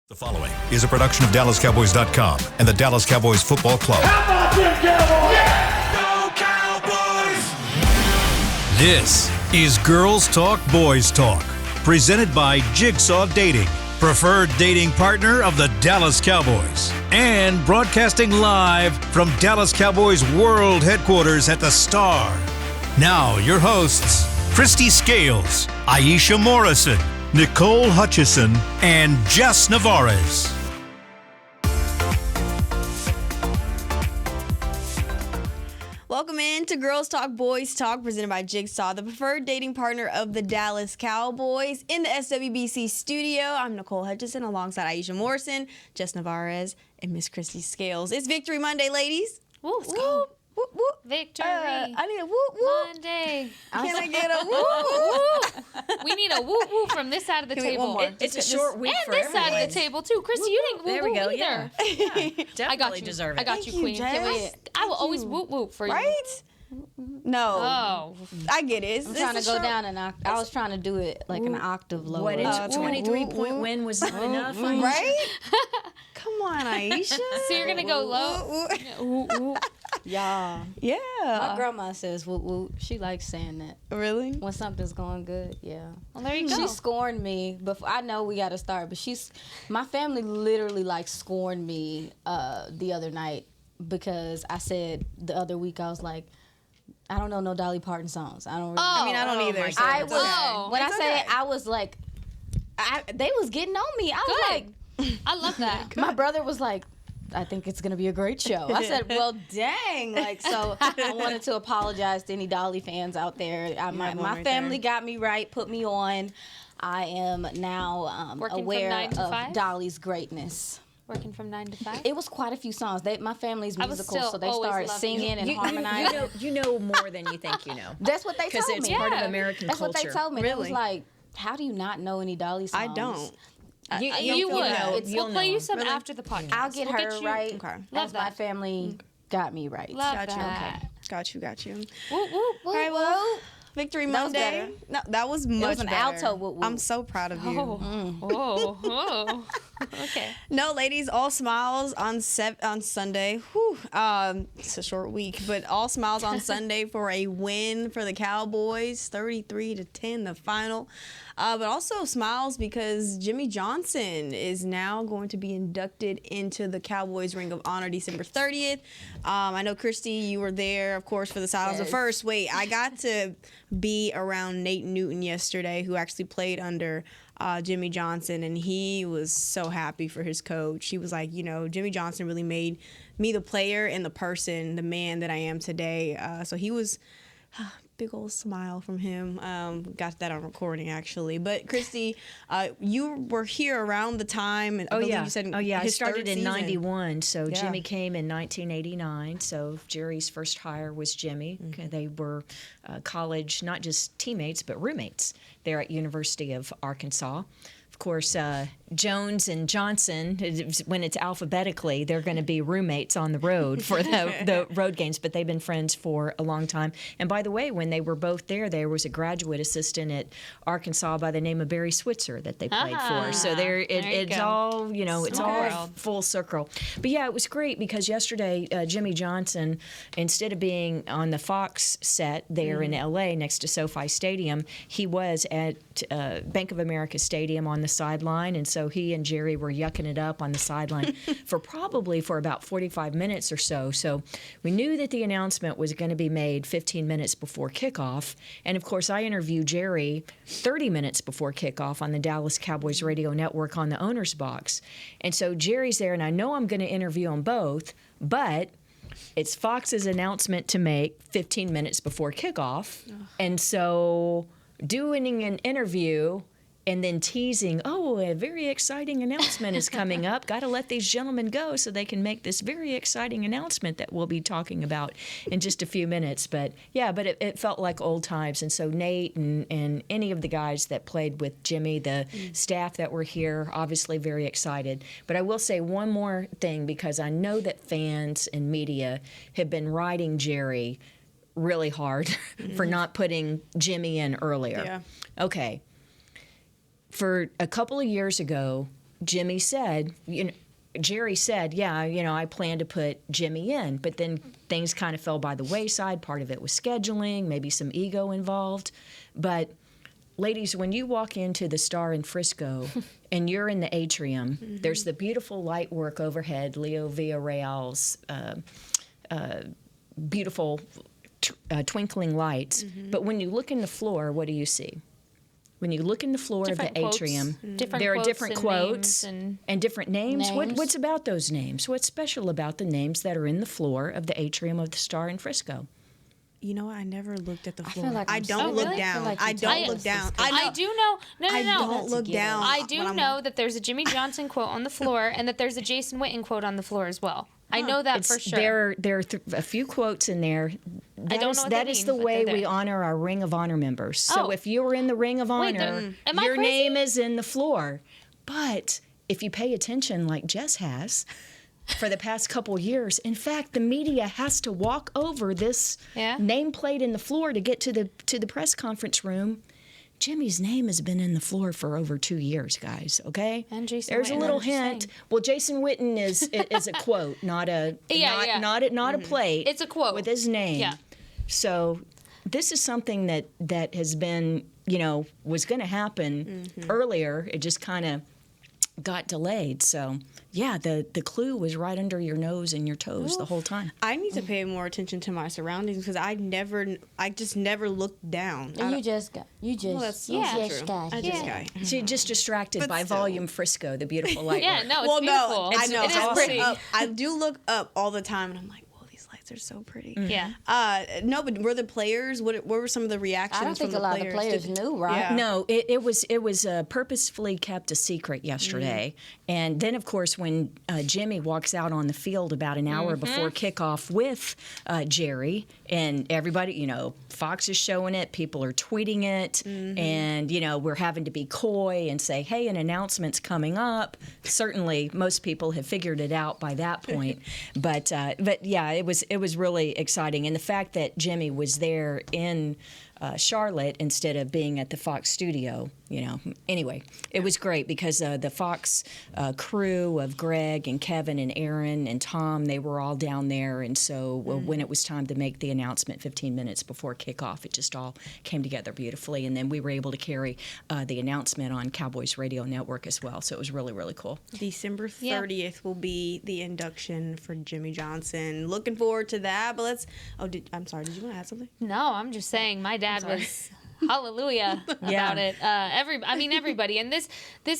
The following is a production of DallasCowboys.com and the Dallas Cowboys Football Club. How about them Cowboys? Yeah! Go Cowboys! This is Girls Talk, Boys Talk, presented by Jigsaw Dating, preferred dating partner of the Dallas Cowboys, and broadcasting live from Dallas Cowboys World Headquarters at the Star. Now, your hosts, Christy Scales, Aisha Morrison, Nicole Hutchison, and Jess Navarez. Welcome in to Girls Talk, Boys Talk, presented by Jigsaw, the preferred dating partner of the Dallas Cowboys. In the SWBC studio, I'm Nicole Hutchison alongside Aisha Morrison, Jess Navarez, and Miss Christy Scales. It's Victory Monday, ladies. Woo, Let's go. Whoop, whoop. Victory. I need a whoop, whoop. Monday. Can I get a whoop, whoop? We need a woo woo from this side of the Can we get table. one more? It's a short week And for this everyone. side of the table too. Christy, you didn't woo There we woo go. either. Yeah, definitely I got you. deserve it. I got Thank you, you, Queen. Jess. I will Thank always you. whoop whoop for you. Right? No. Oh. I get it. I'm trying to go down an octave. I was trying to do it like an octave lower. What, okay. 23-point win was not enough? Right? Come on, Aisha. So you're gonna go low. Woo, woo. Y'all. Yeah. My grandma says whoop whoop. She likes saying that. Really? When something's going good, yeah. Well, there you go. She scorned me, but I know we got to start. But my family literally like scorned me the other night because I said the other week I was like, I don't know no Dolly Parton songs. I don't. Really I mean, I don't either. my so I it's was okay. when It's I say okay. I was like, they was getting on me. I was Good. like, I love that. my brother was like, I think it's gonna be a great show. I said, well, dang. Like, so I wanted to apologize to any Dolly fans out there. My family got me right, put me on. I am now Working from aware 9 to of 5? Dolly's greatness. Working from 9 to 5. It was quite a few songs. My family's I was musical, still so they always started love singing and harmonizing. You know more than you think you know. That's what they Because told it's me. part of Yeah. American That's culture. what they told me. It was Really? like, how do you not know any Dolly songs? I don't. You would. You'll We'll play know. you some Really? after the podcast. I'll get We'll her you- right. Okay. Love As my that. family got me right. Love Got you. that. Got you. Whoop whoop. All right, well, Victory That was Monday. better. No, that was much was an better. alto whoop whoop. I'm so proud of you. Oh. Okay. No, ladies, all smiles on Sunday. Whew. It's a short week, but all smiles on Sunday for a win for the Cowboys, 33-10, the final. But also smiles because Jimmy Johnson is now going to be inducted into the Cowboys Ring of Honor December 30th. I know, Christy, you were there, of course, for the Silence of Yes. First. Wait, I got to be around Nate Newton yesterday, who actually played under Jimmy Johnson, and he was so happy for his coach. He was like, Jimmy Johnson really made me the player and the person, the man that I am today. So he was big old smile from him. Got that on recording, actually. But Christy, you were here around the time. And I believe you said I his started third in season. 91, so Yeah. Jimmy came in 1989, so Jerry's first hire was Jimmy. Mm-hmm. They were college, not just teammates, but roommates there at University of Arkansas. Of course, Jones and Johnson, when it's alphabetically, they're going to be roommates on the road for the road games, but they've been friends for a long time. And by the way, when they were both there was a graduate assistant at Arkansas by the name of Barry Switzer that they played for. So there you it's go. all, it's Small all world. full circle. But yeah, it was great because yesterday, Jimmy Johnson, instead of being on the Fox set there in LA next to SoFi Stadium, he was at Bank of America Stadium on the sideline. And so he and Jerry were yucking it up on the sideline for about 45 minutes or so. So we knew that the announcement was going to be made 15 minutes before kickoff. And of course, I interviewed Jerry 30 minutes before kickoff on the Dallas Cowboys radio network on the owner's box. And so Jerry's there, and I know I'm going to interview them both, but it's Fox's announcement to make 15 minutes before kickoff. And so doing an interview and then teasing, a very exciting announcement is coming up. Got to let these gentlemen go so they can make this very exciting announcement that we'll be talking about in just a few minutes. But yeah, it felt like old times. And so Nate and any of the guys that played with Jimmy, the staff that were here, obviously very excited. But I will say one more thing, because I know that fans and media have been riding Jerry really hard for not putting Jimmy in earlier. Yeah. Okay. For a couple of years ago, Jimmy said, Jerry said, yeah, I plan to put Jimmy in, but then things kind of fell by the wayside. Part of it was scheduling, maybe some ego involved. But ladies, when you walk into the Star in Frisco and you're in the atrium, there's the beautiful light work overhead, Leo Villarreal's beautiful twinkling lights. But when you look in the floor, what do you see? When you look in the floor of the atrium, there are different quotes and different names. What's about those names? What's special about the names that are in the floor of the atrium of the Star in Frisco? You know what? I never looked at the floor. feel like I I'm don't so- look really? down. I I feel like don't you look do. down. I do know. No. I don't look down. I do when I'm- know that there's a Jimmy Johnson quote on the floor and that there's a Jason Witten quote on the floor as well. I know that for sure. There are a few quotes in there. I don't know what that they is mean, the but way they're we there. honor our Ring of Honor members. So Oh. if you're in the Ring of Wait, Honor, am I your crazy? name is in the floor. But if you pay attention, like Jess has, for the past couple years, in fact, the media has to walk over this nameplate in the floor to get to the press conference room. Jimmy's name has been in the floor for over 2 years, guys. Okay, And Jason there's a Witten, little I'm just hint. saying. Well, Jason Witten is a quote, not a not a plate. It's a quote with his name. Yeah. So this is something that has been was going to happen earlier. It just kind of got delayed. So yeah, the clue was right under your nose and your toes the whole time. I need to pay more attention to my surroundings because I just never looked down. And you just got. Well, that's you also just true. got. I just got. So you're just distracted But by still. Volume Frisco, the beautiful light. Yeah, work. no, it's Well, beautiful. no, I know. It is I look pretty. up. I do look up all the time, and I'm like, whoa, these lights are so pretty. Yeah. No, but were the players? What were some of the reactions? I don't think from a lot of the players Did- knew, right? Yeah. No, it was purposefully kept a secret yesterday. And then, of course, when Jimmy walks out on the field about an hour before kickoff with Jerry, and everybody, Fox is showing it, people are tweeting it, and, we're having to be coy and say, hey, an announcement's coming up. Certainly, most people have figured it out by that point. But yeah, it was really exciting. And the fact that Jimmy was there in Charlotte instead of being at the Fox studio, Anyway, it was great because the Fox crew of Greg and Kevin and Aaron and Tom, they were all down there. And so when it was time to make the announcement 15 minutes before kickoff, it just all came together beautifully. And then we were able to carry the announcement on Cowboys Radio Network as well. So it was really, really cool. December 30th will be the induction for Jimmy Johnson. Looking forward to that. But I'm sorry. Did you want to add something? No, I'm just saying my dad was hallelujah about it. Everybody. And this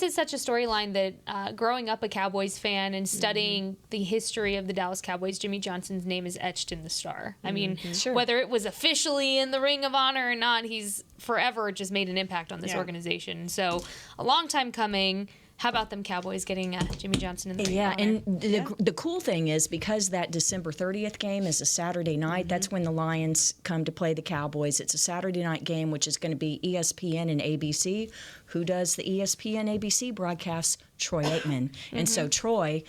is such a storyline that growing up a Cowboys fan and studying the history of the Dallas Cowboys, Jimmy Johnson's name is etched in the Star. I mean, whether it was officially in the Ring of Honor or not, he's forever just made an impact on this organization. So a long time coming. How about them Cowboys getting Jimmy Johnson in the Ring of Honor? And the cool thing is because that December 30th game is a Saturday night, that's when the Lions come to play the Cowboys. It's a Saturday night game, which is going to be ESPN and ABC. Who does the ESPN ABC broadcasts? Troy Aikman. And so Troy,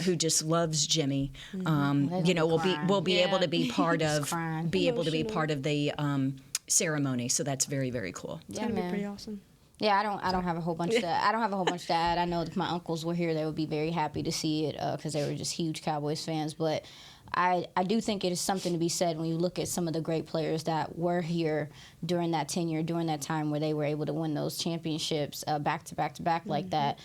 who just loves Jimmy, will be able to be part of the ceremony. So that's very, very cool. It's gonna be pretty awesome. Yeah, I don't have a whole bunch to add. I know if my uncles were here, they would be very happy to see it because they were just huge Cowboys fans. But I do think it is something to be said when you look at some of the great players that were here during that tenure, during that time where they were able to win those championships back to back to back like that.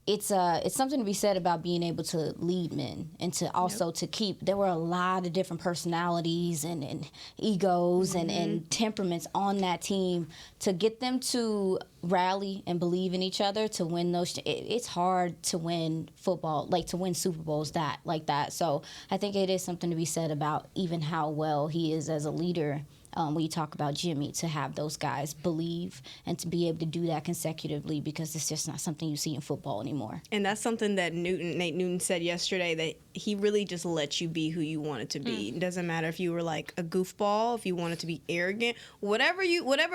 It's something to be said about being able to lead men and to also to keep. There were a lot of different personalities and egos and temperaments on that team to get them to rally and believe in each other to win those. It's hard to win football, like to win Super Bowls like that. So I think it is something to be said about even how well he is as a leader. When you talk about Jimmy, to have those guys believe and to be able to do that consecutively because it's just not something you see in football anymore. And that's something that Nate Newton said yesterday, that he really just lets you be who you wanted to be. It doesn't matter if you were like a goofball, if you wanted to be arrogant, whatever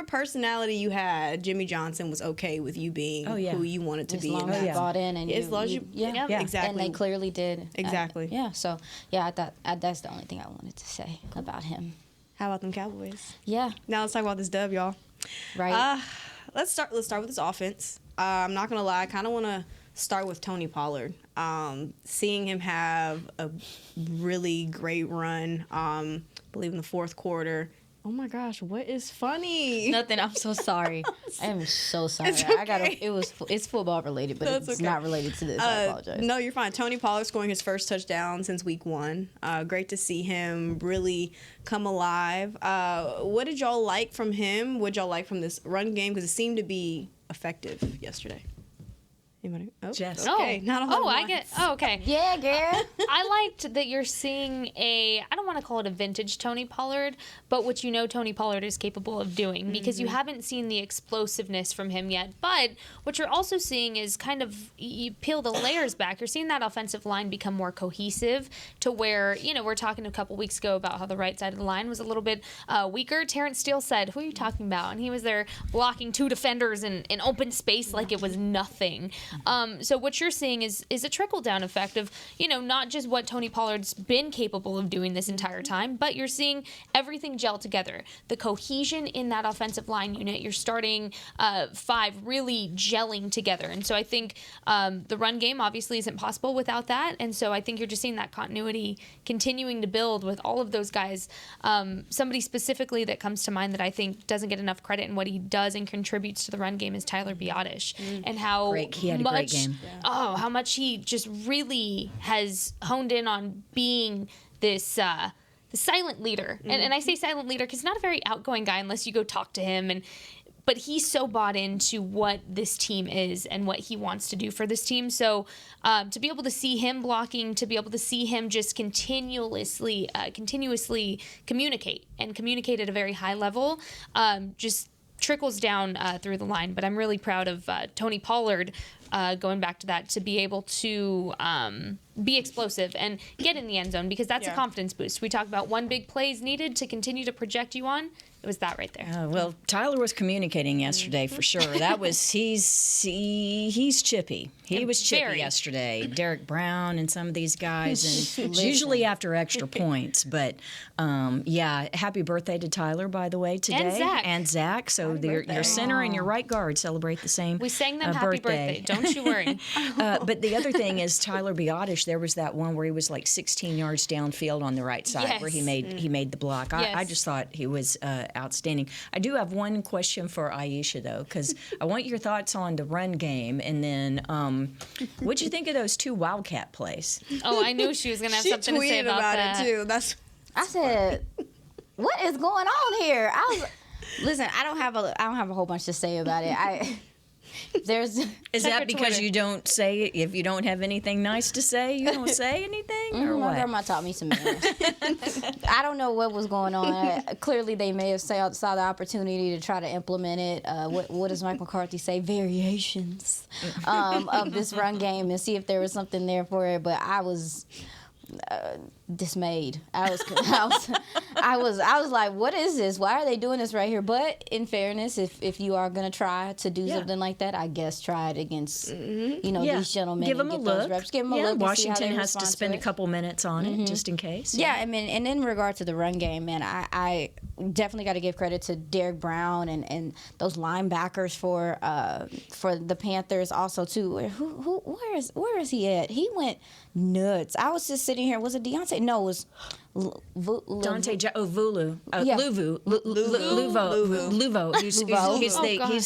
personality you had, Jimmy Johnson was okay with you being who you wanted to As be. long as you bought in and as long as you exactly. And they clearly did. Exactly. So I thought that's the only thing I wanted to say about him. How about them Cowboys? Yeah. Now let's talk about this dub, y'all. Right. Let's start with this offense. I'm not gonna lie, I kind of want to start with Tony Pollard. Seeing him have a really great run, I believe in the fourth quarter. Oh my gosh, what is funny? Nothing. I'm so sorry. I am so sorry. It's okay. I got it's football related, but That's it's okay. not related to this. I apologize. No, you're fine. Tony Pollard scoring his first touchdown since week 1. Great to see him really come alive. What did y'all like from him? What did y'all like from this run game? Because it seemed to be effective yesterday. Anybody? Oh, Jess. okay. Not a lot of I lines. get. Oh, okay. Yeah, girl. I liked that you're seeing I don't want to call it a vintage Tony Pollard, but what Tony Pollard is capable of doing, because you haven't seen the explosiveness from him yet. But what you're also seeing is kind of, you peel the layers back, you're seeing that offensive line become more cohesive to where, we're talking a couple weeks ago about how the right side of the line was a little bit weaker. Terrence Steele said, "Who are you talking about?" And he was there blocking 2 defenders in open space like it was nothing. So what you're seeing is a trickle-down effect of, not just what Tony Pollard's been capable of doing this entire time, but you're seeing everything gel together. The cohesion in that offensive line unit, you're starting 5 really gelling together. And so I think the run game obviously isn't possible without that. And so I think you're just seeing that continuity continuing to build with all of those guys. Somebody specifically that comes to mind that I think doesn't get enough credit in what he does and contributes to the run game is Tyler Biotish. And how He had a great game. how much he just really has honed in on being this the silent leader. And I say silent leader because he's not a very outgoing guy unless you go talk to him. But he's so bought into what this team is and what he wants to do for this team. So to be able to see him blocking, to be able to see him just continuously communicate at a very high level, just trickles down through the line. But I'm really proud of Tony Pollard, going back to that, to be able to be explosive and get in the end zone, because that's a confidence boost. We talk about one big play is needed to continue to project you on. It was that right there. Well, Tyler was communicating yesterday for sure. That was he's chippy. He was chippy yesterday. Derek Brown and some of these guys, and it's usually after extra points. But happy birthday to Tyler, by the way, today, and Zach. So your center and your right guard celebrate the same. We sang them happy birthday. Don't you worry. But the other thing is Tyler Biotish. There was that one where he was like 16 yards downfield on the right side where he made the block. I just thought he was outstanding. I do have one question for Aisha though, because I want your thoughts on the run game, and then what'd you think of those 2 Wildcat plays? Oh, I knew she was gonna have something to say about that. It too. I said, "What is going on here?" Listen. I don't have a whole bunch to say about it. Is that because you don't say it? If you don't have anything nice to say, you don't say anything, or what? My grandma taught me some manners. I don't know what was going on. Clearly, they may have saw the opportunity to try to implement it. What does Mike McCarthy say? Variations of this run game, and see if there was something there for it. But I was dismayed. I was like, what is this? Why are they doing this right here? But in fairness, if you are gonna try to do something like that, I guess try it against these gentlemen. Give them and a get look. those reps. Give them a look. Washington and see how they has to respond spend to a couple minutes on it just in case. Yeah, I mean, and in regard to the run game, man, I definitely got to give credit to Derek Brown and those linebackers for the Panthers also too. Where is he at? He went nuts. I was just sitting here. Was it Deontay? No, it was Dante Vulu. Yeah. Luvo. He's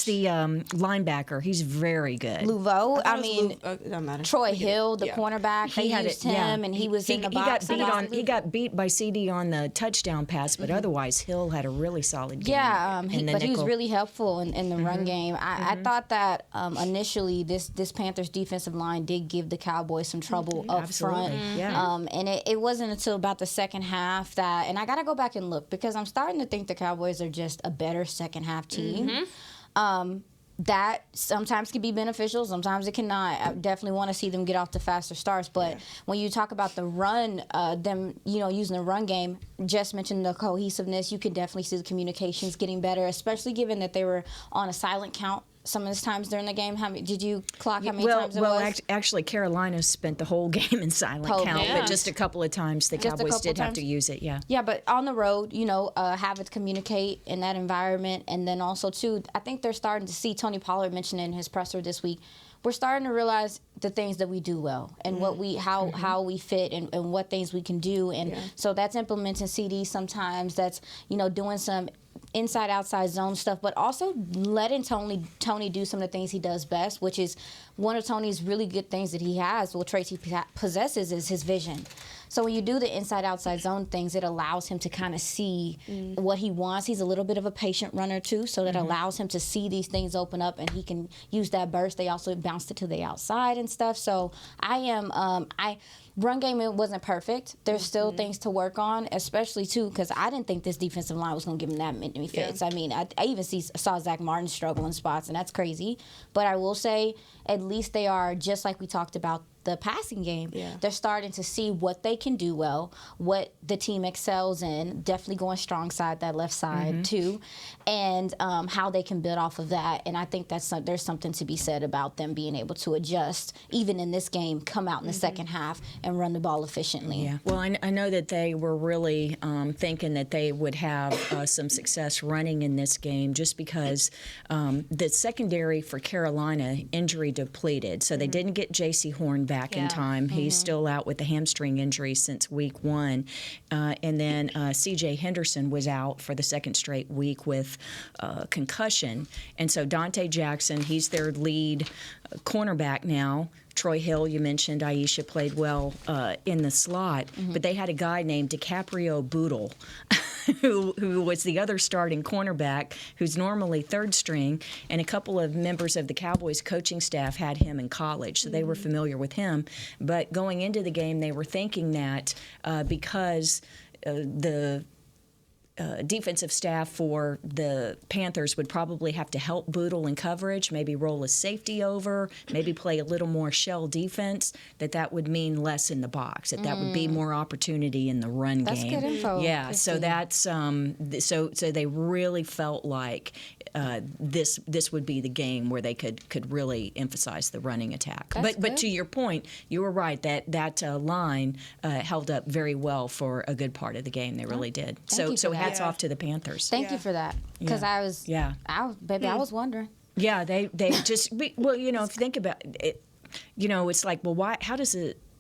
the linebacker. He's very good. Luvo. I mean, it doesn't matter. Troy Hill, the cornerback. He used him, and he was in the box. He got beat by CD on the touchdown pass, but otherwise Hill had a really solid game. Yeah, but he was really helpful in the run game. I thought that initially this Panthers defensive line did give the Cowboys some trouble up front. Yeah. And it wasn't until about the second half that, and I got to go back and look because I'm starting to think the Cowboys are just a better second half team. That sometimes can be beneficial, sometimes it cannot. I definitely want to see them get off to faster starts. But when you talk about the run, them using the run game, Jess mentioned the cohesiveness. You can definitely see the communications getting better, especially given that they were on a silent count some of the times during the game. Did you clock how many times it was? Actually, Carolina spent the whole game in silent count, but just a couple of times the Cowboys did have to use it. Yeah, but on the road, have it communicate in that environment, and then also too, I think they're starting to see Tony Pollard mentioned in his presser this week. we're starting to realize the things that we do well and what we how we fit and what things we can do. And so that's implementing CDs sometimes. That's, doing some inside outside zone stuff, but also letting Tony do some of the things he does best, which is one of Tony's really good things that he has, traits he possesses, is his vision. So when you do the inside outside zone things, it allows him to kind of see what he wants. He's a little bit of a patient runner too, so that allows him to see these things open up, and he can use that burst. They also bounced it to the outside and stuff. So run game, it wasn't perfect. There's still things to work on, especially too because I didn't think this defensive line was going to give him that many fits. I mean, I even saw Zach Martin struggle in spots, and that's crazy. But I will say, at least they are, just like we talked about the passing game. They're starting to see what they can do well, what the team excels in, definitely going strong side, that left side too, and how they can build off of that. And I think there's something to be said about them being able to adjust, even in this game, come out in the second half and run the ball efficiently. Yeah. Well, I know that they were really thinking that they would have some success running in this game, just because the secondary for Carolina injury depleted. So they didn't get J.C. Horn back in time. He's still out with the hamstring injury since week 1. And then C.J. Henderson was out for the second straight week with concussion. And so Dante Jackson, he's their lead cornerback now. Troy Hill, you mentioned, Aisha played well in the slot, but they had a guy named DiCaprio Boodle, who was the other starting cornerback, who's normally third string, and a couple of members of the Cowboys coaching staff had him in college, so they were familiar with him. But going into the game, they were thinking that because the defensive staff for the Panthers would probably have to help Boodle in coverage, maybe roll a safety over, maybe play a little more shell defense, that would mean less in the box, that would be more opportunity in the run game. That's good info. Yeah, Christine. so that's so they really felt like this would be the game where they could really emphasize the running attack. But to your point, you were right that line held up very well for a good part of the game. They really did. So hats off to the Panthers. Thank you for that, because I was wondering. Yeah, they just well, if you think about it, it's like, well, why?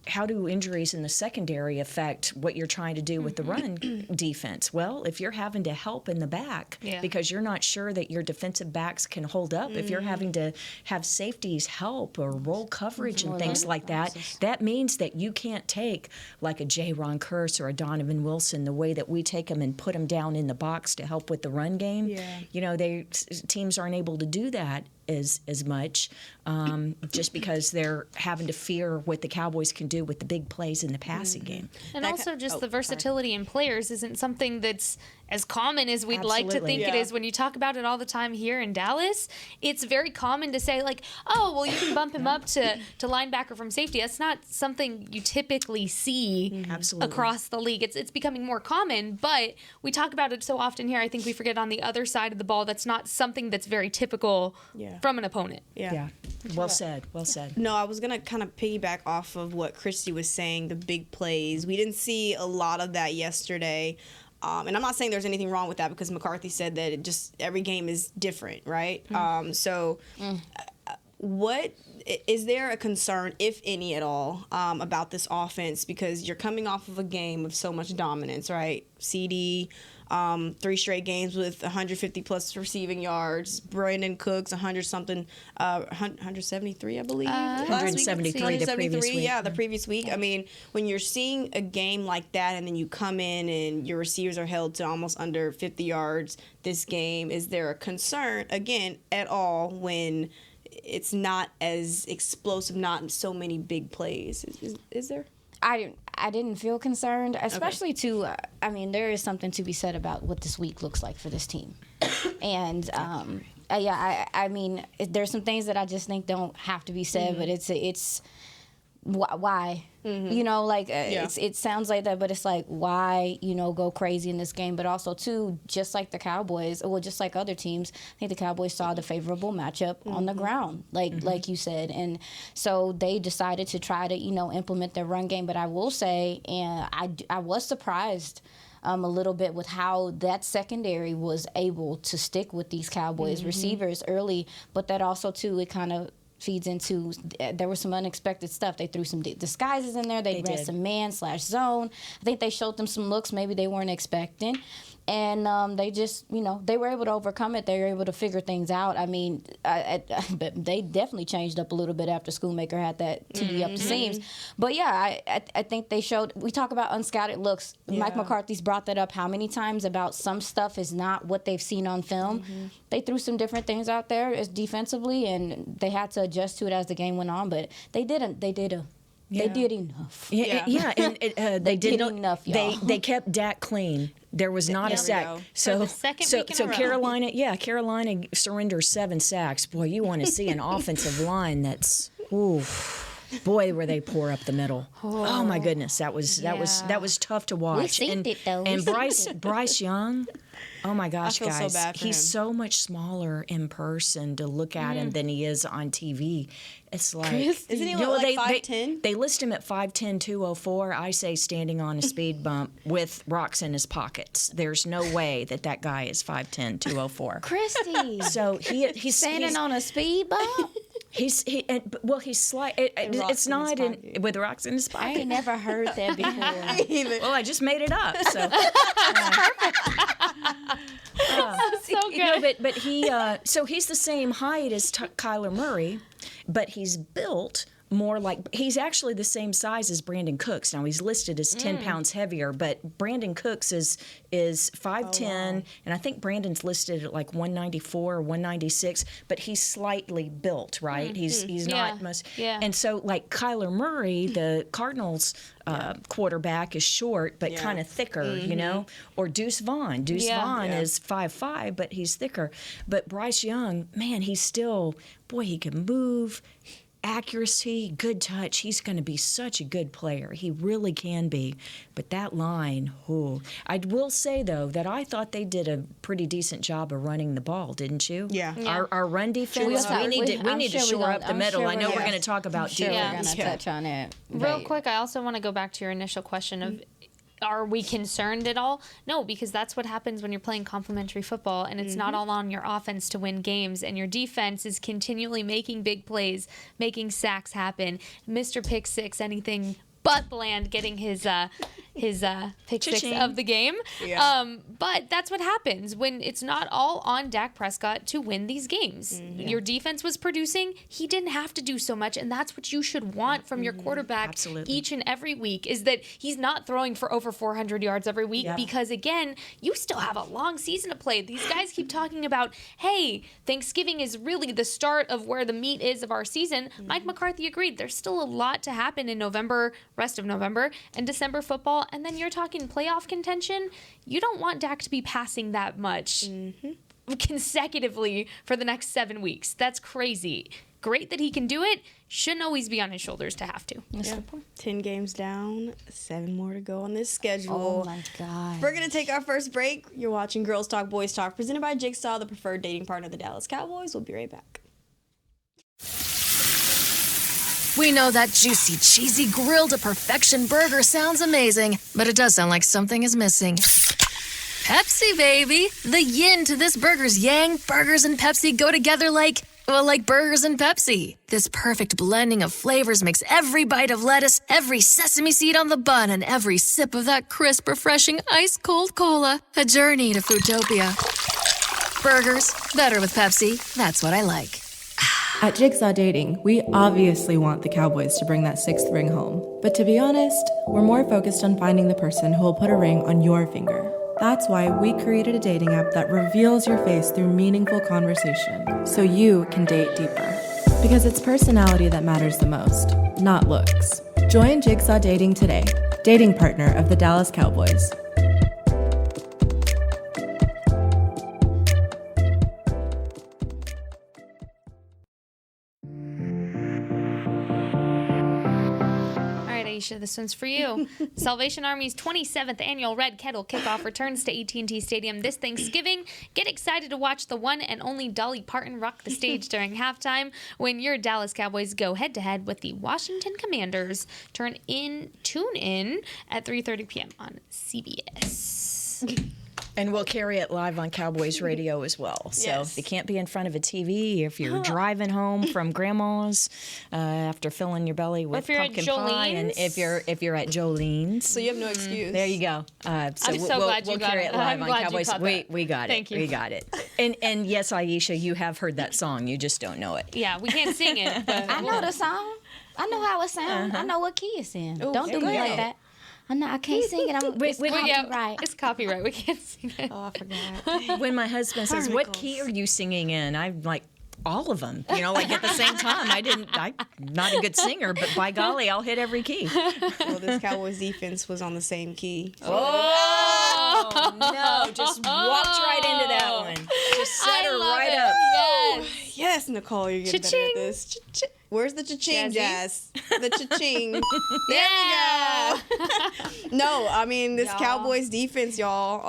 How do injuries in the secondary affect what you're trying to do with the run defense? Well, if you're having to help in the back because you're not sure that your defensive backs can hold up, if you're having to have safeties help or roll coverage and things like that, that means that you can't take like a DaRon Bland or a Donovan Wilson, the way that we take them and put them down in the box to help with the run game. Teams aren't able to do that as much, just because they're having to fear what the Cowboys can do with the big plays in the passing game. And also just the versatility in players isn't something that's as common as we'd like to think it is. When you talk about it all the time here in Dallas, it's very common to say, like, oh, well, you can bump him up to linebacker from safety. That's not something you typically see across the league. It's becoming more common, but we talk about it so often here, I think we forget on the other side of the ball, that's not something that's very typical from an opponent. Yeah. Well said. Well said. No, I was going to kind of piggyback off of what Christy was saying, the big plays. We didn't see a lot of that yesterday. And I'm not saying there's anything wrong with that, because McCarthy said that it just every game is different, right? What is there a concern, if any at all, about this offense? Because you're coming off of a game of so much dominance, right? CD, 3 straight games with 150 plus receiving yards. Brandon Cooks, 173, I believe. 173 the previous week. Yeah, the previous week. I mean, when you're seeing a game like that, and then you come in and your receivers are held to almost under 50 yards this game, is there a concern, again, at all, when it's not as explosive, not so many big plays? Is there? I didn't feel concerned, especially too. I mean, there is something to be said about what this week looks like for this team, and I mean, there's some things that I just think don't have to be said, but it's why. It sounds like that, but it's like, why, go crazy in this game? But also, too, just like the Cowboys, well, just like other teams, I think the Cowboys saw the favorable matchup on the ground, like you said. And so they decided to try to, implement their run game. But I will say, and I was surprised a little bit with how that secondary was able to stick with these Cowboys receivers early. But that also, too, it kind of feeds into. There was some unexpected stuff. They threw some disguises in there. They ran did. some man/zone. I think they showed them some looks maybe they weren't expecting. And they just, they were able to overcome it. They were able to figure things out. I mean, but they definitely changed up a little bit after Schoonmaker had that TV up the seams. But yeah, I think they showed. We talk about unscouted looks. Yeah. Mike McCarthy's brought that up how many times about some stuff is not what they've seen on film. They threw some different things out there as defensively, and they had to adjust to it as the game went on. But they didn't. They did enough. Yeah, and they did enough, y'all. They kept Dak clean. There was not a sack. go. So For the second week in a row. Carolina surrenders 7 sacks. Boy, you want to see an offensive line that's boy, were they poor up the middle. Oh my goodness, that was tough to watch. We seen it though. And Bryce Young. Oh my gosh, I feel so guys. bad for He's him. so much smaller in person to look at him than he is on TV. It's like Isn't he like 5'10"? They list him at 5'10", 204. I say standing on a speed bump with rocks in his pockets. There's no way that guy is 5'10", 204. Christy. So he's Standing on a speed bump? He's slight. rocks It's in not his pocket. with rocks in his I pocket. ain't never heard that before. Well, I just made it up. So. So good. But he so he's the same height as Kyler Murray, but he's built more like he's actually the same size as Brandon Cooks. Now he's listed as 10 pounds heavier, but Brandon Cooks is 5'10", and I think Brandon's listed at like 194 or 196, but he's slightly built, right? He's Yeah. not much. Yeah. And so like Kyler Murray, the Cardinals quarterback, is short but kind of thicker, or Deuce Vaughn. Deuce Vaughn is 5'5", but he's thicker. But Bryce Young, man, he can move. Accuracy, good touch. He's going to be such a good player. He really can be. But that line, I will say, though, that I thought they did a pretty decent job of running the ball, didn't you? Yeah. Our run defense, we need to shore up the middle. I know we're going to talk about defense. We're going to touch on it. Real quick, I also want to go back to your initial question of, are we concerned at all? No, because that's what happens when you're playing complementary football, and it's not all on your offense to win games, and your defense is continually making big plays, making sacks happen. Mr. Pick Six, anything but Bland getting his pick six of the game. Yeah. But that's what happens when it's not all on Dak Prescott to win these games. Your defense was producing. He didn't have to do so much, and that's what you should want from your quarterback each and every week, is that he's not throwing for over 400 yards every week because, again, you still have a long season to play. These guys keep talking about, hey, Thanksgiving is really the start of where the meat is of our season. Mike McCarthy agreed. There's still a lot to happen in November, rest of November, and December football, and then you're talking playoff contention. You don't want Dak to be passing that much consecutively for the next 7 weeks. That's crazy. Great that he can do it. Shouldn't always be on his shoulders to have to. Yeah. 10 games down, 7 more to go on this schedule. Oh my God. We're going to take our first break. You're watching Girls Talk, Boys Talk, presented by Jigsaw, the preferred dating partner of the Dallas Cowboys. We'll be right back. We know that juicy, cheesy, grilled to perfection burger sounds amazing, but it does sound like something is missing. Pepsi, baby! The yin to this burger's yang. Burgers and Pepsi go together like burgers and Pepsi. This perfect blending of flavors makes every bite of lettuce, every sesame seed on the bun, and every sip of that crisp, refreshing, ice-cold cola a journey to Foodtopia. Burgers, better with Pepsi. That's what I like. At Jigsaw Dating, we obviously want the Cowboys to bring that 6th ring home. But to be honest, we're more focused on finding the person who will put a ring on your finger. That's why we created a dating app that reveals your face through meaningful conversation, so you can date deeper. Because it's personality that matters the most, not looks. Join Jigsaw Dating today, dating partner of the Dallas Cowboys. This one's for you. Salvation Army's 27th annual Red Kettle Kickoff returns to AT&T Stadium this Thanksgiving. Get excited to watch the one and only Dolly Parton rock the stage during halftime when your Dallas Cowboys go head-to-head with the Washington Commanders. Tune in at 3:30 p.m. on CBS. And we'll carry it live on Cowboys radio as well. So if you can't be in front of a TV, if you're driving home from grandma's after filling your belly with pumpkin pie, and if you're at Jolene's, So you have no excuse. there you go. So I'm so glad you we'll got carry it. it live I'm on glad you Cowboys. caught that. We got it. Thank you. We got it. And yes, Aisha, you have heard that song. You just don't know it. Yeah, we can't sing it. But I know the song. I know how it sounds. I know what key it's in. Don't do go me like ahead. that. I can't sing it. It's copyright. It's copyright. We can't sing it. Oh, I forgot. When my husband says, "What key are you singing in?" I'm like, all of them, like at the same time. I'm not a good singer, but by golly, I'll hit every key. Well, this Cowboys defense was on the same key. So Oh, no, just walked right into that one. Just set her right up. Yes. yes, Nicole, you're getting better Cha-ching. at this. Where's the cha-ching, Jazzy? Jazz? The cha-ching. Yeah. No, I mean this Cowboys defense, y'all,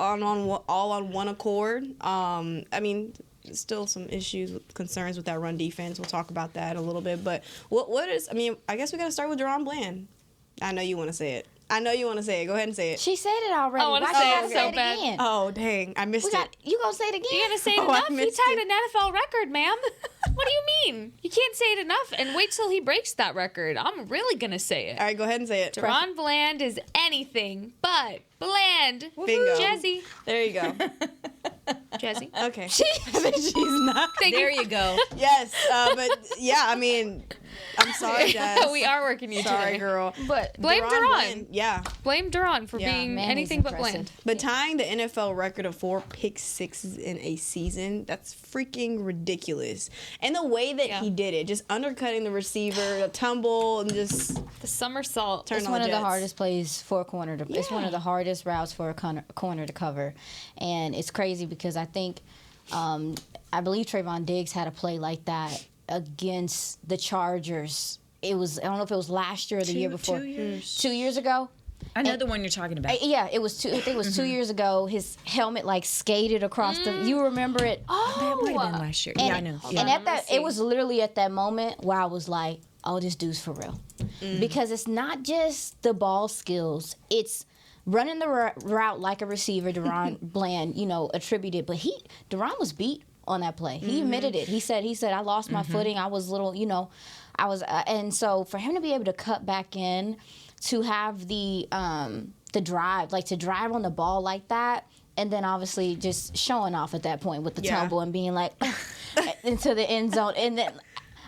all on one accord. I mean, still some issues, concerns with that run defense. We'll talk about that a little bit. But what is? I mean, I guess we got to start with DaRon Bland. I know you want to say it. Go ahead and say it. She said it already. I wanna Why say you it gotta so say it bad. again? Oh dang, I missed it. You gonna say it again? You gotta say it Oh, I enough. He missed tied it. an NFL record, ma'am. What do you mean? You can't say it enough. And wait till he breaks that record. I'm really gonna say it. All right, go ahead and say it. DaRon Bland is anything but bland. Bingo. Jazzy. There you go. Jazzy. Okay. She's not. There you go. Yes, but yeah, I mean, I'm sorry, Jazz. We are working you Sorry, today. girl. But Blame DaRon. Bland, yeah, Blame DaRon for Yeah. being Man, he's anything but impressive. bland. but tying the NFL record of 4 pick sixes in a season—that's freaking ridiculous. And the way that he did it, just undercutting the receiver, the tumble, and just The somersault. turn it's on one the of the Jets. hardest plays for a corner to. It's one of the hardest routes for a corner to cover, and it's crazy because I think, I believe Trayvon Diggs had a play like that against the Chargers. It was, I don't know if it was last year or the year before. 2 years. 2 years ago. I know the one you're talking about. Yeah, it was I think it was 2 years ago. His helmet like skated across the. You remember it? That might have been last year. Yeah, I know. Yeah. And at that, it was literally at that moment where I was like, "Oh, this dude's for real," because it's not just the ball skills; it's running the route like a receiver. DaRon Bland, attributed, but DaRon was beat on that play. He admitted it. He said, "I lost my footing. I was little, I was," and so for him to be able to cut back in, to have the drive, like to drive on the ball like that. And then obviously just showing off at that point with the tumble and being like into the end zone. And then,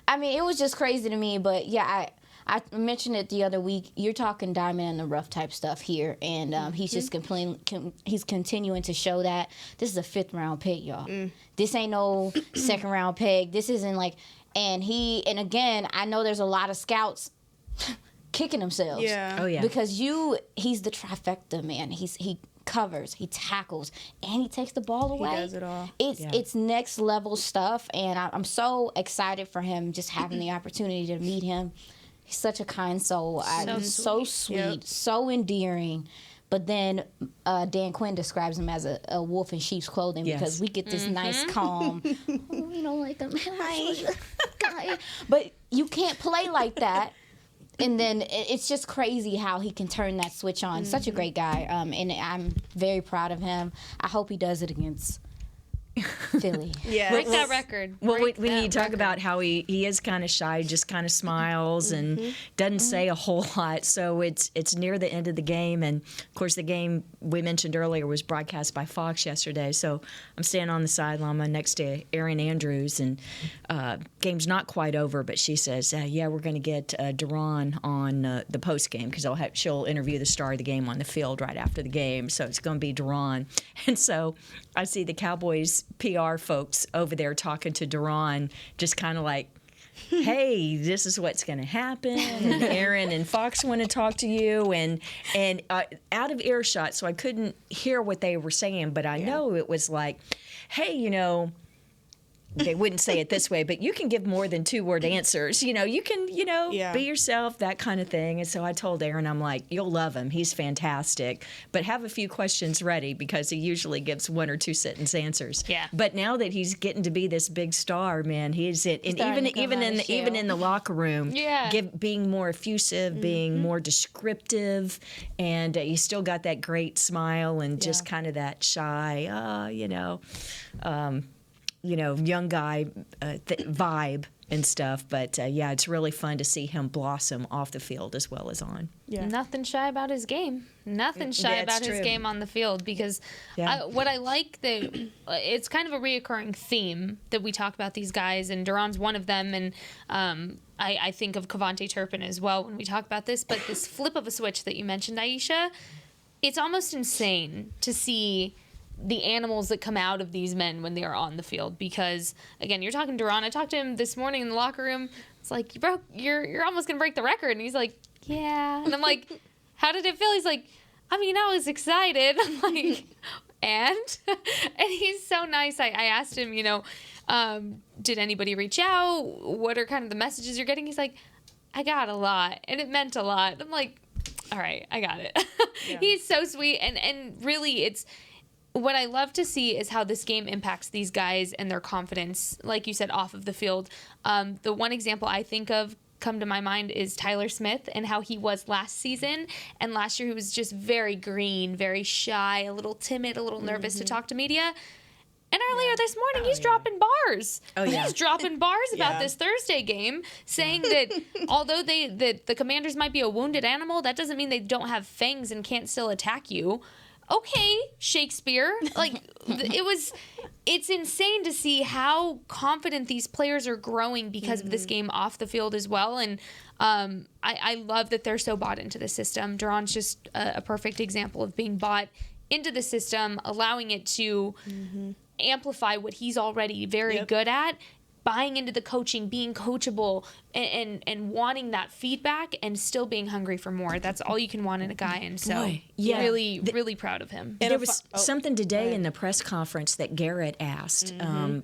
I mean, it was just crazy to me. But yeah, I mentioned it the other week. You're talking diamond in the rough type stuff here. And he's just he's continuing to show that. This is a 5th round pick, y'all. This ain't no 2nd round pick. This isn't like, and again, I know there's a lot of scouts kicking themselves. Yeah. Oh, yeah. Because he's the trifecta, man. He covers, he tackles, and he takes the ball away. He does it all. It's next level stuff, and I'm so excited for him just having the opportunity to meet him. He's such a kind soul. So sweet, Yep. so endearing. But then Dan Quinn describes him as a wolf in sheep's clothing because we get this nice, calm, we don't like him. Hi. But you can't play like that. And then it's just crazy how he can turn that switch on. Such a great guy, and I'm very proud of him. I hope he does it against Philly. Yeah. Break that record. Well, Break we that need to talk record. about how he is kind of shy, just kind of smiles and doesn't say a whole lot. So it's near the end of the game, and of course the game we mentioned earlier was broadcast by Fox yesterday. So I'm standing on the sideline next to Erin Andrews, and game's not quite over, but she says, "Yeah, we're going to get DaRon on the post game because she'll interview the star of the game on the field right after the game. So it's going to be DaRon." And so I see the Cowboys PR folks over there talking to DaRon, just kind of like, "Hey, this is what's going to happen. And Aaron and Fox want to talk to you." And out of earshot, so I couldn't hear what they were saying, but I know it was like, "Hey, they wouldn't say it this way, but you can give more than 2-word answers. You can, be yourself, that kind of thing. And so I told Aaron, I'm like, you'll love him. He's fantastic. But have a few questions ready because he usually gives 1 or 2 sentence answers. Yeah. But now that he's getting to be this big star, man, he's it. And even in the locker room, being more effusive, being more descriptive, and he's still got that great smile and just kind of that shy, young guy vibe and stuff. But it's really fun to see him blossom off the field as well as on. Yeah. Nothing shy about his game. Nothing shy That's about his true. game on the field because what I like that it's kind of a reoccurring theme that we talk about these guys, and DaRon's one of them, and I think of Kavonte Turpin as well when we talk about this. But this flip of a switch that you mentioned, Aisha, it's almost insane to see the animals that come out of these men when they are on the field. Because again, you're talking to DaRon. I talked to him this morning in the locker room. It's like, you're almost gonna break the record, and he's like, yeah. And I'm like, how did it feel? He's like, I was excited. I'm like, and he's so nice. I asked him, did anybody reach out? What are kind of the messages you're getting? He's like, I got a lot, and it meant a lot. I'm like, all right, I got it. Yeah. He's so sweet, and really, it's what I love to see is how this game impacts these guys and their confidence, like you said, off of the field. The one example I think of come to my mind is Tyler Smith and how he was last season. And last year he was just very green, very shy, a little timid, a little nervous to talk to media. And earlier this morning, he's dropping bars. Oh, yeah. He's dropping bars about this Thursday game, saying that although the Commanders might be a wounded animal, that doesn't mean they don't have fangs and can't still attack you. Okay, Shakespeare. It's insane to see how confident these players are growing because of this game off the field as well. And I love that they're so bought into the system. DaRon's just a perfect example of being bought into the system, allowing it to amplify what he's already very good at, buying into the coaching, being coachable, and wanting that feedback and still being hungry for more. That's all you can want in a guy. And so really proud of him. There was something today in the press conference that Garrett asked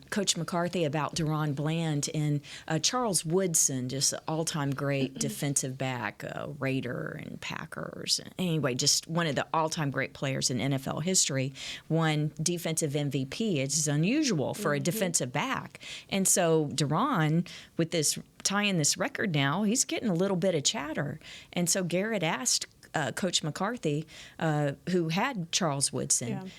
Coach McCarthy about DaRon Bland, and Charles Woodson, just an all-time great defensive back, Raider and Packers. Anyway, just one of the all-time great players in NFL history, won defensive MVP. It's unusual for a defensive back. And so DaRon, with this tying this record now, he's getting a little bit of chatter. And so Garrett asked Coach McCarthy, who had Charles Woodson,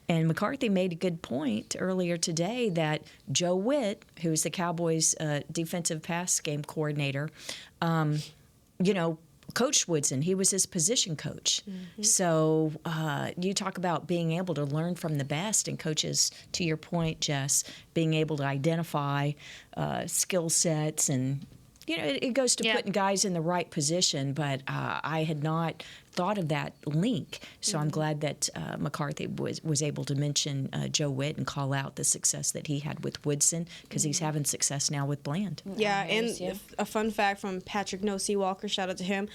and McCarthy made a good point earlier today that Joe Witt, who's the Cowboys' defensive pass game coordinator, Coach Woodson, he was his position coach. So you talk about being able to learn from the best, and coaches, to your point, Jess, being able to identify skill sets, and it goes to putting guys in the right position. But I had not thought of that link, so I'm glad that McCarthy was able to mention Joe Witt and call out the success that he had with Woodson, because he's having success now with Bland. Yeah, and a fun fact from Patrick No-C Walker, shout out to him.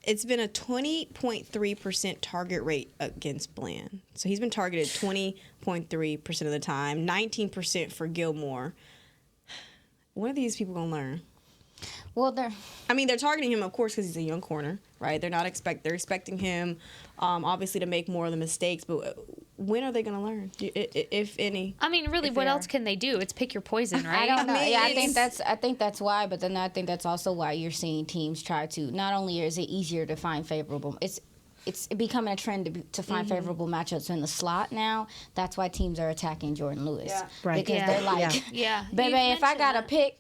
It's been a 20.3% target rate against Bland. So he's been targeted 20.3% of the time, 19% for Gilmore. When are these people going to learn? Well, they're targeting him, of course, because he's a young corner, right? They're expecting him, obviously, to make more of the mistakes. But when are they going to learn, if any? Really, what else can they do? It's pick your poison, right? I don't know. I think that's why. But then I think that's also why you're seeing teams try to. Not only is it easier to find favorable, it's becoming a trend to find favorable matchups in the slot now. That's why teams are attacking Jordan Lewis, right? Because they're like, baby, if I got to pick.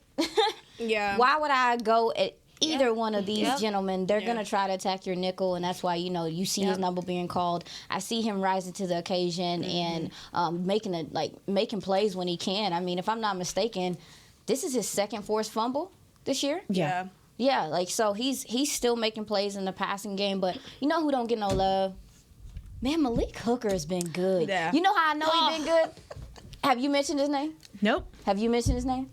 Why would I go at either one of these gentlemen? They're going to try to attack your nickel, and that's why, you see his number being called. I see him rising to the occasion and making plays when he can. If I'm not mistaken, this is his second forced fumble this year. Yeah. Yeah, so he's still making plays in the passing game, but you know who don't get no love? Man, Malik Hooker has been good. Yeah. You know how I know he's been good? Have you mentioned his name? Nope. Have you mentioned his name?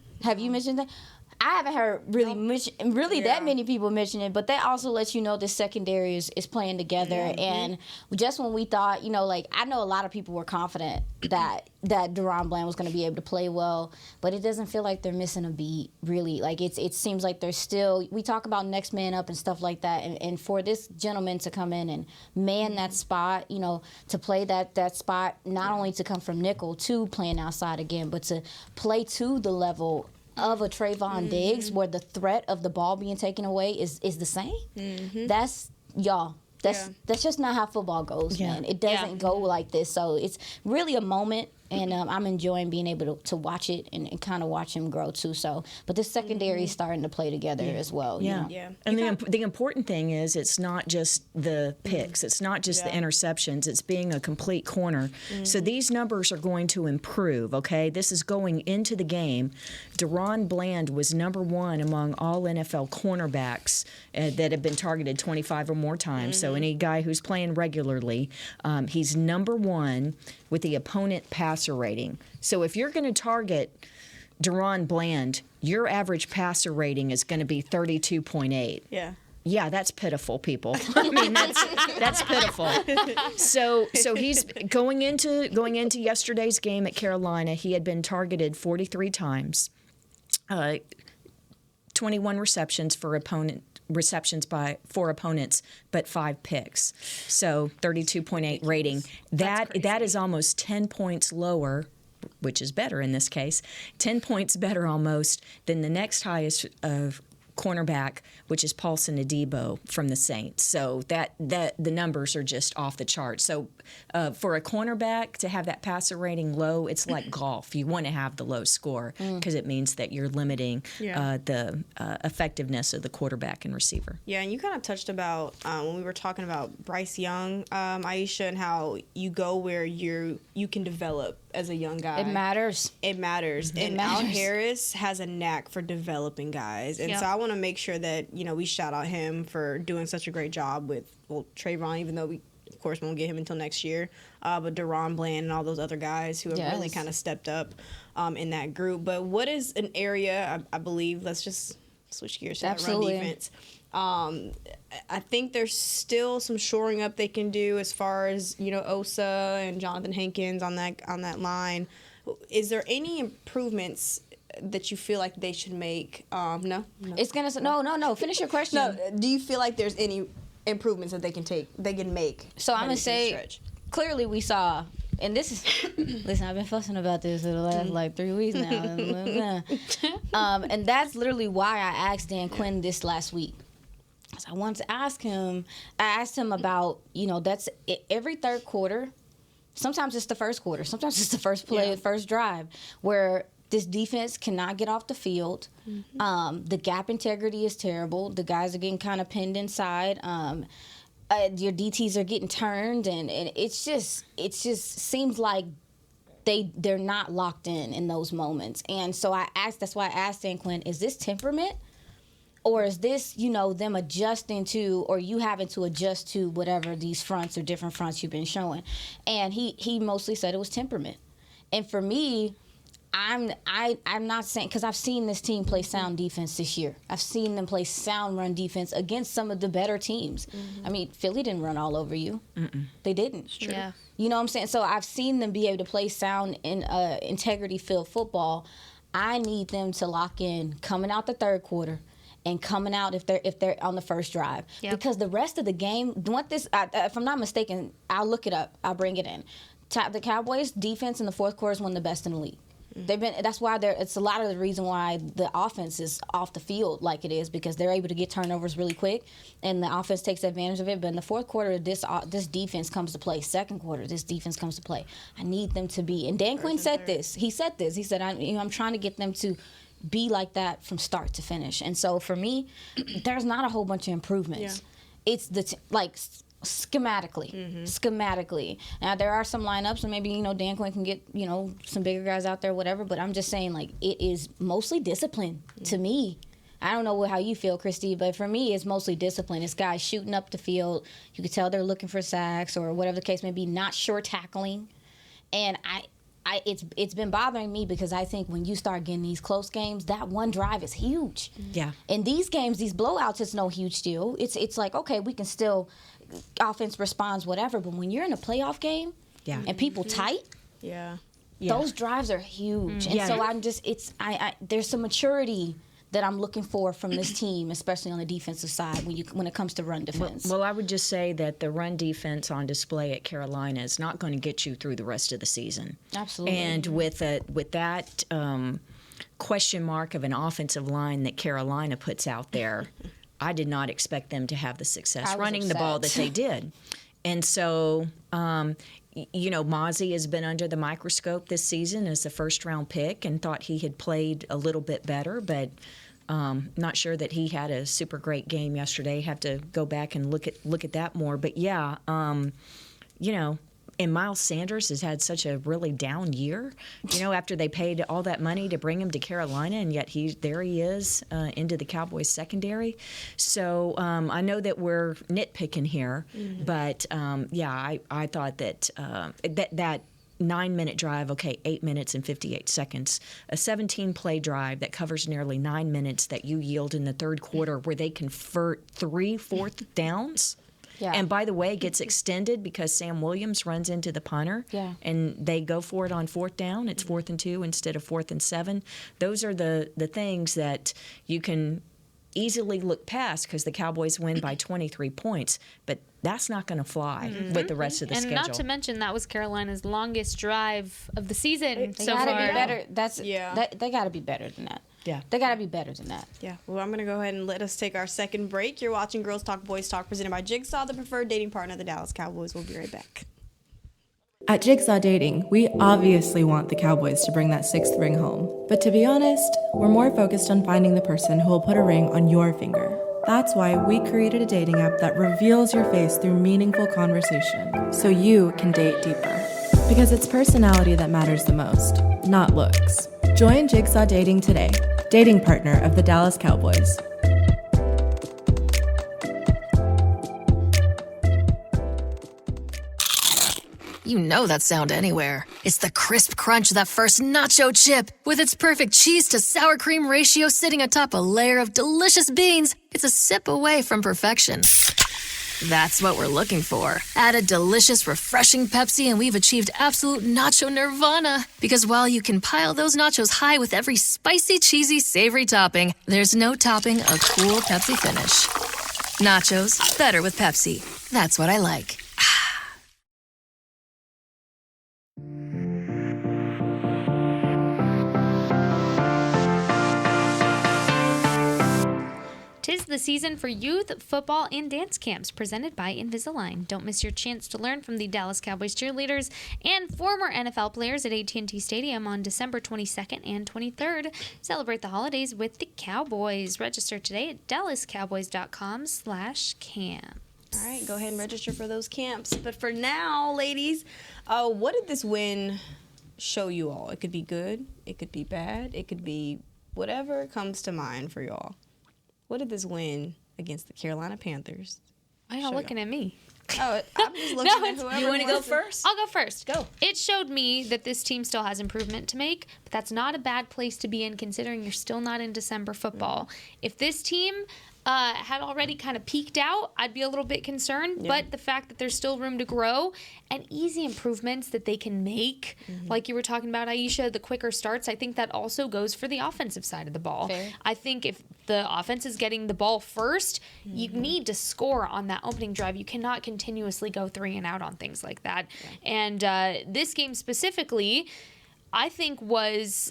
I haven't heard really that many people mention it, but that also lets you know the secondary is playing together. And just when we thought, like, I know a lot of people were confident that DaRon Bland was going to be able to play well, but it doesn't feel like they're missing a beat, really. Like, it seems like they're still, we talk about next man up and stuff like that, and for this gentleman to come in and man that spot, to play that spot, not only to come from nickel to playing outside again, but to play to the level of a Trayvon Diggs, where the threat of the ball being taken away is the same. That's just not how football goes, man. It doesn't go like this. So it's really a moment, and I'm enjoying being able to watch it and kind of watch him grow too. So, but this secondary is starting to play together as well. And the important thing is it's not just the picks, it's not just the interceptions, it's being a complete corner. So these numbers are going to improve. Okay, this is going into the game. DaRon Bland was number 1 among all NFL cornerbacks that have been targeted 25 or more times. So any guy who's playing regularly, he's number 1 with the opponent passer rating. So if you're going to target DaRon Bland, your average passer rating is going to be 32.8. Yeah, that's pitiful, people. I mean, that's pitiful. So he's going into yesterday's game at Carolina. He had been targeted 43 times, 21 receptions for opponents, but 5 picks. So 32.8 rating. That is almost 10 points lower, which is better in this case. 10 points better almost than the next highest cornerback, which is Paulson Adebo from the Saints. So that the numbers are just off the chart. So for a cornerback to have that passer rating low, it's like golf. You want to have the low score because it means that you're limiting the effectiveness of the quarterback and receiver. Yeah, and you kind of touched about when we were talking about Bryce Young, Aisha, and how you go where you can develop as a young guy. It matters. And Al Harris has a knack for developing guys. And so I want to make sure that, we shout out him for doing such a great job with, Trayvon, even though we, of course, won't get him until next year. But DaRon Bland and all those other guys who have really kind of stepped up in that group. But what is an area, I believe, let's just switch gears to that run defense. I think there's still some shoring up they can do as far as, Osa and Jonathan Hankins on that line. Is there any improvements that you feel like they should make? No. It's gonna no. Finish your question. No. Do you feel like there's any improvements that they can make? So I'm gonna say, clearly we saw, and this is, listen, I've been fussing about this for the last 3 weeks now, and that's literally why I asked Dan Quinn this last week. So I wanted to ask him. I asked him about, that's every third quarter. Sometimes it's the first quarter. Sometimes it's the first play, first drive, where this defense cannot get off the field. The gap integrity is terrible. The guys are getting kind of pinned inside. Your DTs are getting turned, and it just seems like they're not locked in those moments. And so that's why I asked Dan Quinn, is this temperament? Or is this, them adjusting to, or you having to adjust to whatever these fronts or different fronts you've been showing? And he mostly said it was temperament. And for me, I'm not saying, because I've seen this team play sound defense this year. I've seen them play sound run defense against some of the better teams. I mean, Philly didn't run all over you. They didn't. It's true. Yeah. You know what I'm saying? So I've seen them be able to play sound in integrity-filled football. I need them to lock in coming out the third quarter and coming out if they're on the first drive. Because the rest of the game, if I'm not mistaken, I'll look it up. I'll bring it in. The Cowboys' defense in the fourth quarter is one of the best in the league. That's why it's a lot of the reason why the offense is off the field like it is, because they're able to get turnovers really quick, and the offense takes advantage of it. But in the fourth quarter, this defense comes to play. Second quarter, this defense comes to play. I need them to be. And Dan Quinn said this. He said this. He said, I'm trying to get them to be like that from start to finish. And so for me, there's not a whole bunch of improvements. It's schematically. Now there are some lineups, and maybe Dan Quinn can get some bigger guys out there, whatever. But I'm just saying, it is mostly discipline to me. I don't know how you feel, Christy, but for me, it's mostly discipline. It's guys shooting up the field. You can tell they're looking for sacks or whatever the case may be. Not sure tackling, and it's been bothering me because I think when you start getting these close games, that one drive is huge. Yeah. In these games, these blowouts, it's no huge deal. It's like, okay, we can still, offense responds, whatever. But when you're in a playoff game, Yeah. and people tight, Yeah. those drives are huge. And so I'm just, there's some maturity that I'm looking for from this team, especially on the defensive side when it comes to run defense. Well, I would just say that the run defense on display at Carolina is not going to get you through the rest of the season. Absolutely. And with that question mark of an offensive line that Carolina puts out there, I did not expect them to have the success running the ball that they did. And so, Mozzie has been under the microscope this season as the first-round pick and thought he had played a little bit better, but not sure that he had a super great game yesterday. Have to go back and look at that more. But yeah, and Miles Sanders has had such a really down year, after they paid all that money to bring him to Carolina, and yet there he is into the Cowboys secondary. So I know that we're nitpicking here, but I thought that that 9-minute drive, 8 minutes and 58 seconds, a 17-play drive that covers nearly 9 minutes that you yield in the third quarter where they convert 3 fourth downs. Yeah. And by the way, gets extended because Sam Williams runs into the punter, and they go for it on 4th down. It's 4th and 2 instead of 4th and 7. Those are the things that you can easily look past because the Cowboys win by 23 points, but that's not going to fly with the rest of the schedule. And not to mention that was Carolina's longest drive of the season They so gotta far. be better. They got to be better than that. Yeah. They got to be better than that. Yeah. Well, I'm going to go ahead and let us take our second break. You're watching Girls Talk, Boys Talk, presented by Jigsaw, the preferred dating partner of the Dallas Cowboys. We'll be right back. At Jigsaw Dating, we obviously want the Cowboys to bring that 6th ring home. But to be honest, we're more focused on finding the person who will put a ring on your finger. That's why we created a dating app that reveals your face through meaningful conversation, so you can date deeper. Because it's personality that matters the most, not looks. Join Jigsaw Dating today, dating partner of the Dallas Cowboys. You know that sound anywhere. It's the crisp crunch of that first nacho chip. With its perfect cheese to sour cream ratio sitting atop a layer of delicious beans, it's a sip away from perfection. That's what we're looking for. Add a delicious, refreshing Pepsi and we've achieved absolute nacho nirvana. Because while you can pile those nachos high with every spicy, cheesy, savory topping, there's no topping a cool Pepsi finish. Nachos, better with Pepsi. That's what I like. 'Tis the season for youth, football, and dance camps presented by Invisalign. Don't miss your chance to learn from the Dallas Cowboys cheerleaders and former NFL players at AT&T Stadium on December 22nd and 23rd. Celebrate the holidays with the Cowboys. Register today at dallascowboys.com/camp. All right, go ahead and register for those camps. But for now, ladies, what did this win show you all? It could be good, it could be bad, it could be whatever comes to mind for y'all. What did this win against the Carolina Panthers? Why y'all looking at me? Oh, I'm just looking at whoever. You want to go first? I'll go first. Go. It showed me that this team still has improvement to make, but that's not a bad place to be in considering you're still not in December football. If this team had already kind of peaked out, I'd be a little bit concerned, but the fact that there's still room to grow and easy improvements that they can make, like you were talking about, Aisha, the quicker starts, I think that also goes for the offensive side of the ball. Fair. I think if the offense is getting the ball first, you need to score on that opening drive. You cannot continuously go 3 and out on things like that. And this game specifically, I think was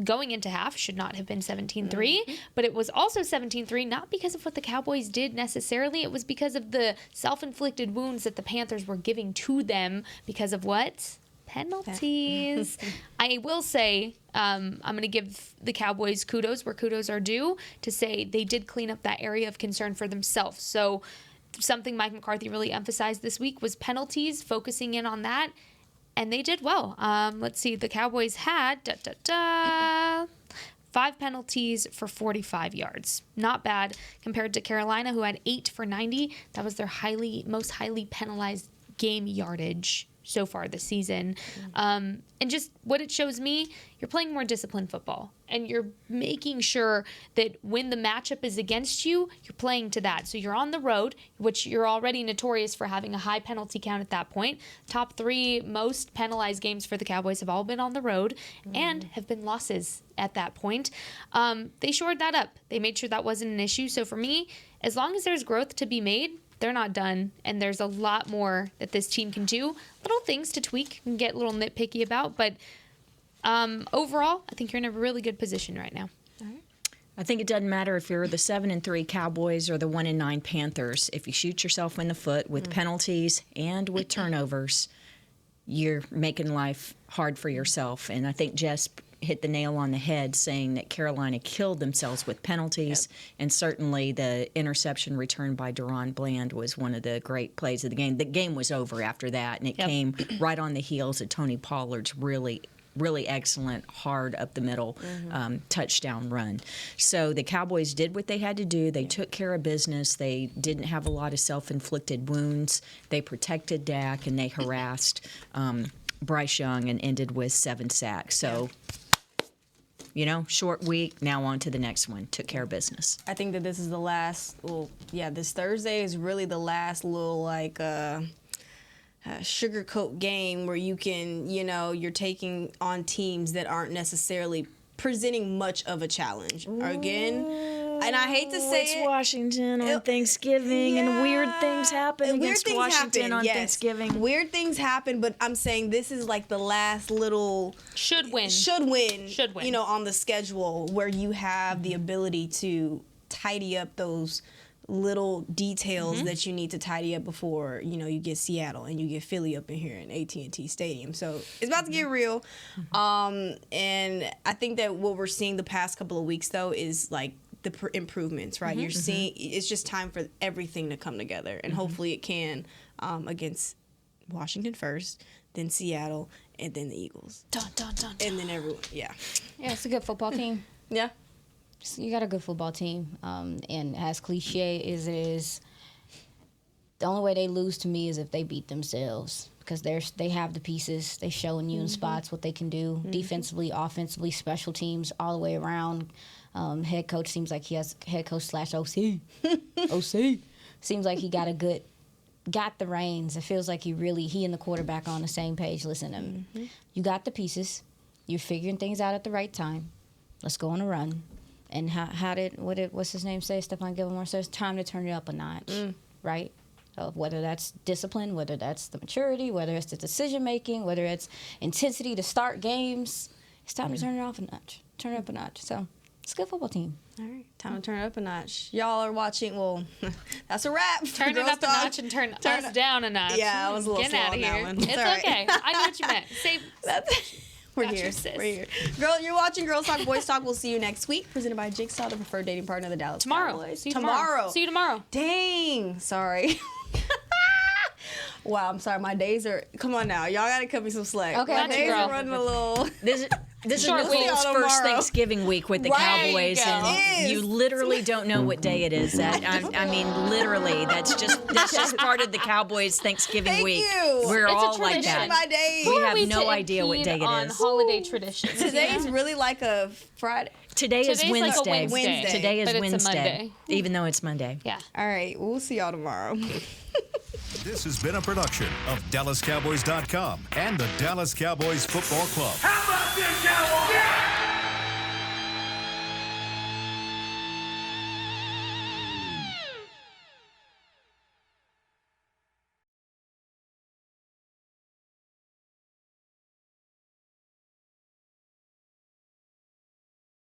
going into half should not have been 17-3, but it was also 17-3 not because of what the Cowboys did necessarily. It was because of the self-inflicted wounds that the Panthers were giving to them because of what? Penalties. I will say I'm going to give the Cowboys kudos where kudos are due to say they did clean up that area of concern for themselves. So something Mike McCarthy really emphasized this week was penalties, focusing in on that. And they did well. Let's see. The Cowboys had 5 penalties for 45 yards. Not bad compared to Carolina, who had 8 for 90. That was their most highly penalized game yardage so far this season. And just what it shows me, you're playing more disciplined football, and you're making sure that when the matchup is against you, you're playing to that. So you're on the road, which you're already notorious for having a high penalty count at that point. Top 3 most penalized games for the Cowboys have all been on the road and have been losses at that point. They shored that up. They made sure that wasn't an issue. So for me, as long as there's growth to be made, they're not done, and there's a lot more that this team can do. Little things to tweak and get a little nitpicky about, but overall, I think you're in a really good position right now. I think it doesn't matter if you're the 7-3 Cowboys or the 1-9 Panthers. If you shoot yourself in the foot with penalties and with turnovers, you're making life hard for yourself. And I think Jess hit the nail on the head saying that Carolina killed themselves with penalties, and certainly the interception returned by DaRon Bland was one of the great plays of the game. The game was over after that, and it came right on the heels of Tony Pollard's really excellent, hard up the middle touchdown run. So the Cowboys did what they had to do. They took care of business. They didn't have a lot of self-inflicted wounds. They protected Dak, and they harassed Bryce Young and ended with 7 sacks. So, short week, now on to the next one. Took care of business. I think that this is the last, this Thursday is really the last little, sugarcoat game where you can, you're taking on teams that aren't necessarily presenting much of a challenge. Again, and I hate to say it's Washington on Thanksgiving, and weird things happen against Washington on Thanksgiving. Weird things happen, but I'm saying this is like the last little Should win. On the schedule where you have the ability to tidy up those little details that you need to tidy up before you get Seattle and you get Philly up in here in AT&T Stadium. So it's about to get real, and I think that what we're seeing the past couple of weeks though is like the improvements, right? You're seeing it's just time for everything to come together, and hopefully it can against Washington first, then Seattle, and then the Eagles. Dun, dun, dun, dun. And then everyone, Yeah, it's a good football team. Yeah. You got a good football team, and as cliche as it is, the only way they lose to me is if they beat themselves, because they have the pieces. They're showing you in spots what they can do defensively, offensively, special teams, all the way around. Head coach seems like he has head coach / OC. OC seems like he got the reins. It feels like he and the quarterback are on the same page. Listen, you got the pieces. You're figuring things out at the right time. Let's go on a run. And what's his name say? Stephon Gilmore says, time to turn it up a notch, right? So whether that's discipline, whether that's the maturity, whether it's the decision making, whether it's intensity to start games, it's time to turn it up a notch. So it's a good football team. All right, time to turn it up a notch. Y'all are watching. Well, that's a wrap. Turn it up a notch and turn us down a notch. Yeah, I was a little slow out of on here. that one. It's okay. I know what you meant. We're Gotcha, here. sis. We're here. Girl, you're watching Girls Talk, Boys Talk. We'll see you next week. Presented by Jigsaw, the preferred dating partner of the Dallas Cowboys. See you tomorrow. See you tomorrow. Dang. Sorry. Wow, I'm sorry. My days are... Come on now. Y'all got to cut me some slack. Okay, my days girl. are running a little... This is Short week. Nicole's first Thanksgiving week with the Cowboys, you go. and you literally don't know what day it is. I mean, literally, that's just part of the Cowboys Thanksgiving Thank week. you. We're It's a all like tradition. that. My days. We have We no idea what day on it is. holiday traditions. Today's really like a Friday. Today is Today's like a Wednesday. Wednesday. Today is but it's a Wednesday, Monday. even though it's Monday. Yeah. All right. We'll see y'all tomorrow. This has been a production of DallasCowboys.com and the Dallas Cowboys Football Club. How about this, Cowboys? Yeah!